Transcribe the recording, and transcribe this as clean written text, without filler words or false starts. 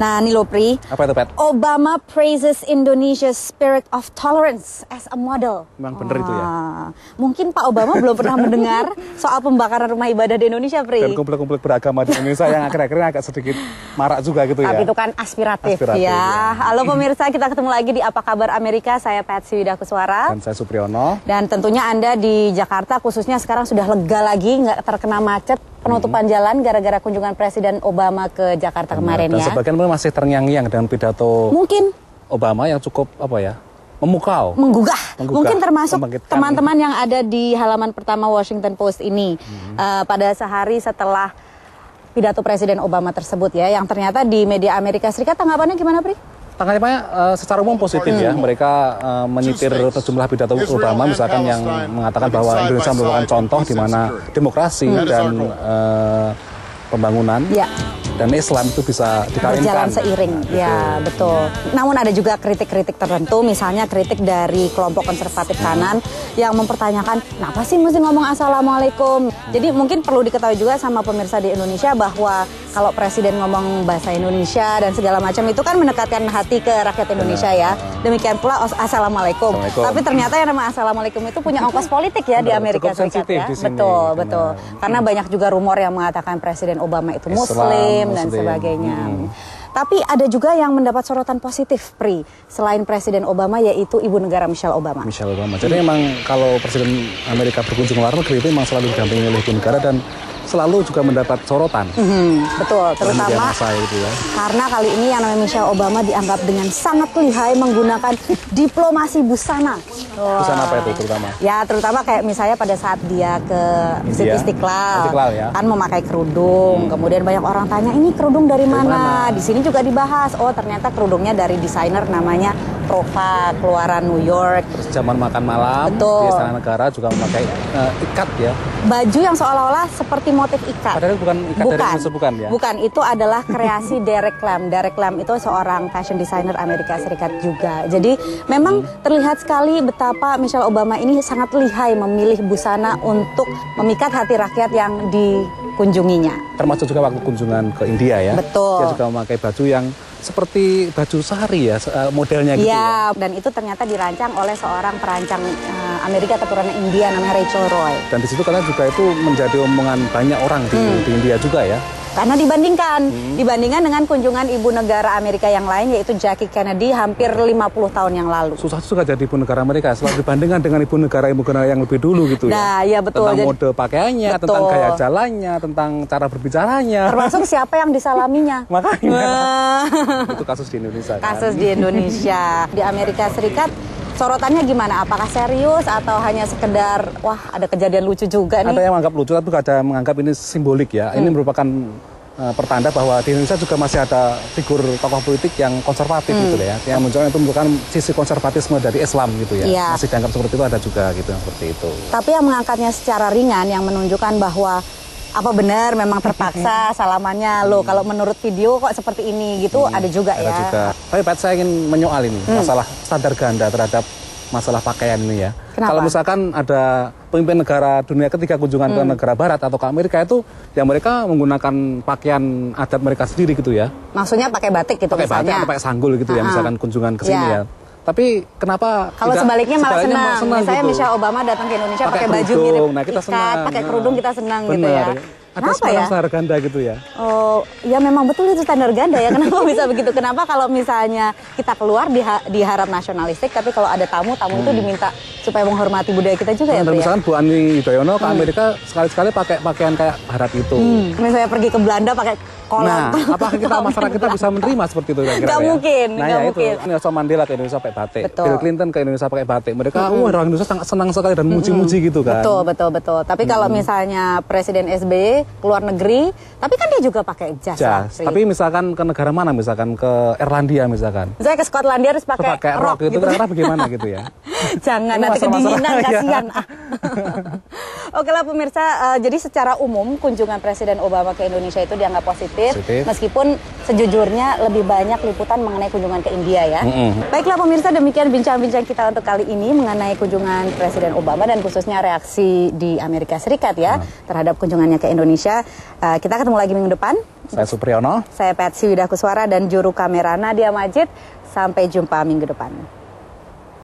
Nah, nih loh Pri. Apa itu, Pat? Obama praises Indonesia's spirit of tolerance as a model. Memang bener itu ya? Mungkin Pak Obama belum pernah mendengar soal pembakaran rumah ibadah di Indonesia, Pri. Dan kumpul-kumpul beragama di Indonesia yang akhir-akhirnya agak sedikit marak juga gitu ya. Tapi itu kan aspiratif ya. Halo pemirsa, kita ketemu lagi di Apa Kabar Amerika. Saya Patsy Widakuswara. Dan saya Supriyono. Dan tentunya Anda di Jakarta khususnya sekarang sudah lega lagi, nggak terkena macet. Penutupan jalan gara-gara kunjungan Presiden Obama ke Jakarta kemarin dan ya. Dan sebagian masih terngiang-ngiang dengan pidato mungkin Obama yang cukup memukau. Menggugah. Mungkin termasuk teman-teman yang ada di halaman pertama Washington Post ini pada sehari setelah pidato Presiden Obama tersebut ya, yang ternyata di media Amerika Serikat tanggapannya gimana, Pri? Tanggapannya secara umum positif ya. Mereka menyitir sejumlah pidato Obama misalkan yang mengatakan bahwa Indonesia merupakan contoh di mana demokrasi dan pembangunan dan Islam itu bisa dikawinkan. Berjalan seiring, ya betul. Namun ada juga kritik-kritik tertentu, misalnya kritik dari kelompok konservatif kanan yang mempertanyakan, kenapa sih mesti ngomong Assalamualaikum? Jadi mungkin perlu diketahui juga sama pemirsa di Indonesia bahwa kalau presiden ngomong bahasa Indonesia dan segala macam itu kan mendekatkan hati ke rakyat Indonesia ya. Demikian pula Assalamualaikum. Tapi ternyata yang nama Assalamualaikum itu punya ongkos politik ya di Amerika Serikat ya. Betul. Karena banyak juga rumor yang mengatakan Presiden Obama itu Muslim dan sebagainya. Tapi ada juga yang mendapat sorotan positif, Pri, selain Presiden Obama, yaitu Ibu Negara Michelle Obama. Jadi memang kalau Presiden Amerika berkunjung ke luar negeri itu memang selalu didampingi oleh Ibu Negara dan selalu juga mendapat sorotan. Betul, terutama karena kali ini yang namanya Michelle Obama dianggap dengan sangat lihai menggunakan diplomasi busana. Busana apa itu terutama? Ya, terutama kayak misalnya pada saat dia ke Istiqlal ya. Kan memakai kerudung. Kemudian banyak orang tanya, ini kerudung dari mana? Di sini juga dibahas. Oh, ternyata kerudungnya dari desainer namanya Prova, keluaran New York. Terus zaman makan malam di Istana Negara juga memakai ikat ya. Baju yang seolah-olah seperti motif ikat. Padahal bukan ikat dari Indonesia, bukan ya? Bukan, itu adalah kreasi Derek Lam. Derek Lam itu seorang fashion designer Amerika Serikat juga. Jadi memang terlihat sekali betapa Michelle Obama ini sangat lihai memilih busana untuk memikat hati rakyat yang dikunjunginya. Termasuk juga waktu kunjungan ke India ya. Betul. Dia juga memakai baju yang seperti baju sehari ya, modelnya gitu ya. Dan itu ternyata dirancang oleh seorang perancang Amerika keturunan India namanya Rachel Roy. Dan di situ karena juga itu menjadi omongan banyak orang di India juga ya. Karena dibandingkan dengan kunjungan ibu negara Amerika yang lain, yaitu Jackie Kennedy hampir 50 tahun yang lalu. Susah juga jadi ibu negara Amerika setelah dibandingkan dengan ibu negara yang lebih dulu gitu ya. Nah, ya betul. Tentang mode pakaiannya, tentang gaya jalannya, tentang cara berbicaranya. Termasuk siapa yang disalaminya. Makanya. Itu kasus di Indonesia kan? Kasus di Indonesia. Di Amerika Serikat sorotannya gimana? Apakah serius atau hanya sekedar wah ada kejadian lucu juga nih? Ada yang menganggap lucu, tapi ada yang menganggap ini simbolik ya. Ini merupakan pertanda bahwa di Indonesia juga masih ada figur tokoh politik yang konservatif gitu ya. Yang menunjukkan itu merupakan sisi konservatisme dari Islam gitu ya. Masih dianggap seperti itu, ada juga gitu yang seperti itu. Tapi yang mengangkatnya secara ringan yang menunjukkan bahwa apa benar memang terpaksa salamannya loh, kalau menurut video kok seperti ini gitu, ada juga ya. Ada juga. Tapi Pat, saya ingin menyoal ini masalah standar ganda terhadap masalah pakaian ini ya. Kenapa? Kalau misalkan ada pemimpin negara dunia ketika kunjungan ke negara barat atau ke Amerika itu, ya mereka menggunakan pakaian adat mereka sendiri gitu ya. Maksudnya pakai batik gitu pakai misalnya. Pakai batik, pakai sanggul gitu ya, misalkan kunjungan ke sini ya. Tapi kenapa kalau sebaliknya malah senang misalnya gitu. Michelle Obama datang ke Indonesia pakai baju mirip ikat, pakai kerudung, kita senang gitu ya. Ada standar ganda gitu ya? Oh, ya memang betul itu standar ganda ya. Kenapa bisa begitu? Kenapa kalau misalnya kita keluar diharap nasionalistik, tapi kalau ada tamu itu diminta supaya menghormati budaya kita juga ya? Dan misalkan Bu Ani Yudhoyono ke Amerika sekali-sekali pakai pakaian kayak barat itu. Misalnya pergi ke Belanda pakai kolor. Nah, apakah masyarakat kita bisa menerima seperti itu? Gak mungkin. Nah ya itu, Nelson Mandela ke Indonesia pakai batik, Bill Clinton ke Indonesia pakai batik. Mereka, orang Indonesia sangat senang sekali dan muji-muji gitu kan. Betul. Tapi kalau misalnya Presiden SBY keluar negeri, tapi kan dia juga pakai jas. Tapi misalkan ke negara mana? Misalkan ke Irlandia misalkan. Misalnya ke Skotlandia harus pakai rok gitu. Kira-kira bagaimana gitu ya? Jangan, nanti kedinginan, kasihan. Oke lah pemirsa, jadi secara umum kunjungan Presiden Obama ke Indonesia itu dianggap positif. Meskipun sejujurnya lebih banyak liputan mengenai kunjungan ke India ya. Baiklah pemirsa, demikian bincang-bincang kita untuk kali ini mengenai kunjungan Presiden Obama dan khususnya reaksi di Amerika Serikat ya terhadap kunjungannya ke Indonesia. Kita ketemu lagi minggu depan. Saya Supriyono. Saya Patsy Widakuswara dan juru kamera Nadia Majid. Sampai jumpa minggu depan.